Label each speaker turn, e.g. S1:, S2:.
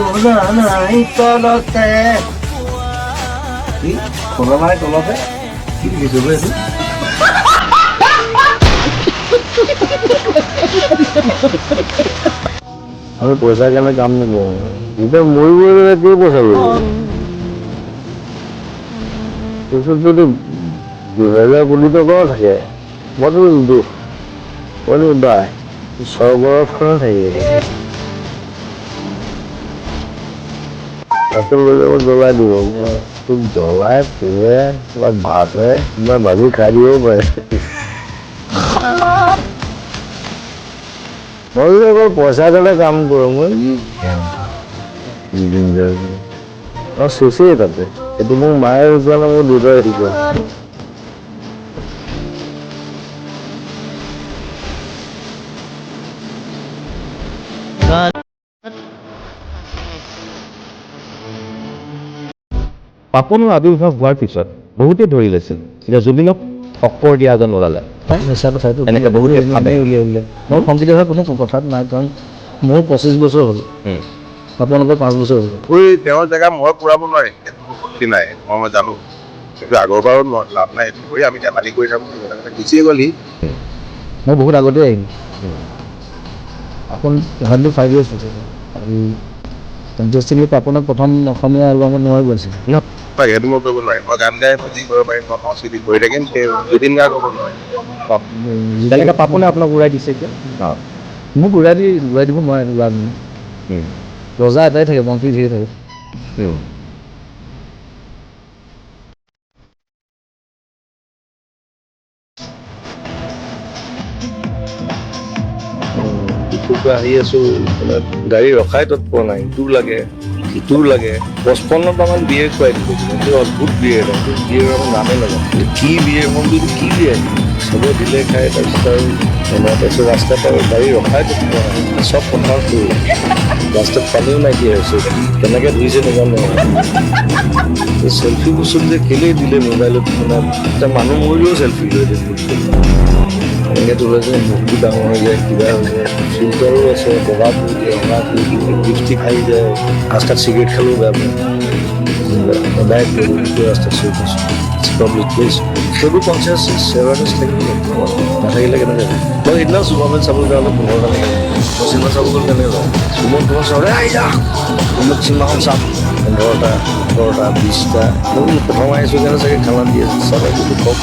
S1: শুনা নাই তলতে কি শুনা নাই তলতে কি লিখিছো এইটো
S2: আমি পইচা কেনে কাম নকৰো এতিয়া মৰিবলৈ কি পইচা কৰিব পিছত যদি 2000 কোটি টকাও থাকে মইতো দুখ মই উদাই সৰ্বৰক্ষণে থাকিব আচলতে জ্বলাই দিব তোক জ্বলাই পোহে বা ভাতে বা ভাজি খাই দিব পাৰে মই অকল পইচা কাৰণে কাম কৰোঁ মই চেচেই তাতে এইটো মোক মায়ে যোৱা নাই মোৰ দেউতাই শিকোৱা
S3: পাপনৰ আবিৰ্ভাৱ হোৱাৰ পিছত বহুতেই ধৰি লৈছিল এতিয়া জুবিনক টক্কৰ দিয়া এজন ওলালে
S4: মিছা কথাটো
S3: এনেকে বহুতে ভাবে।
S4: উলিয়াই মোৰ সংগীত হোৱাৰ কোনো কথাত নাই কাৰণ মোৰ 25 বছৰ হ'ল আপোনালোকৰ 5 বছৰ হ'ল
S5: তেওঁৰ জেগা মই পুৰাব নোৱাৰিম শক্তি নাই মই জানো কিন্তু আগৰ বাৰো লাভ নাই কৰি আমি ধেমালি কৰি থাকোঁ গুচিয়ে গ'লি
S4: মই বহুত আগতে আহিম আপোন হাৰ্ডলি 5 years হৈছে আৰু ইণ্টাৰেষ্টিংলি পাপনক প্ৰথম অসমীয়া এলবামত নোৱাৰ গৈছিল
S5: সেইটো মই কৰিব নোৱাৰিম মই গান গাই যি কৰিব পাৰিম মই সংস্কৃতি কৰি থাকিম সেই দুদিন গা ক'ব নোৱাৰিম
S3: যেনেকৈ পাপনে আপোনাক উৰাই দিছে এতিয়া
S4: মোক উৰাই দিব নোৱাৰে লাভ নাই ৰজা এটাই থাকে মন্ত্ৰী ধেৰ থাকে
S2: ইটোৰপৰা আহি আছো গাড়ী ৰখাই তৎপৰ নাই ইটোৰ লাগে সিটোৰ লাগে 55টামান বিয়ে খুৱাই দিলো কিন্তু অদ্ভুত বিয়ে এটা বিয়েৰ আমি নামেই নাজানো কি বিয়ে মই বোলো কি বিয়ে চবে দিলে খাই তাৰপিছত আৰু তাৰপিছত ৰাস্তাত আৰু গাড়ী ৰখাই তৎপৰ নাই চব পথাৰ ফুল ৰাস্তাত পানীও নাইকিয়া হৈছে কেনেকৈ ধুইছে নাজানো চেল্ফি বস্তু যে কেলেই দিলে মোবাইলত মানে এতিয়া মানুহ মৰিলেও চেল্ফি লৈ দিয়ে এনেকৈ তোলে যে মুখটো ডাঙৰ হৈ যায় কিবা হৈ যায় ফিল্টাৰো আছে বগা কৰি দিয়ে ৰঙা কৰি দিয়ে লিপষ্টিক আহি যায় ৰাস্তাত চিগাৰেট খালেও বেয়া পায় সদায় ৰাস্তাত চিগাৰেট আছোঁ পাব্লিক প্লেচ সেইবোৰ কনচিয়াছনেছ এৱাৰনেছ থাকিব নাথাকিলে কেনেকৈ মই সেইদিনা চুপাৰমেন চাবলৈ যাওঁতে 15টা লাগে মই চিনেমা চাব গ'লে কেনেকৈ যাওঁ চুমন তোমাৰ চাবলৈ আহি যাওঁ মোক চিনেমাখন চাম 15টা 18টা 20টা মই প্ৰথম আহিছোঁ কাৰণে চাগে খানা দি আছে চাব কওক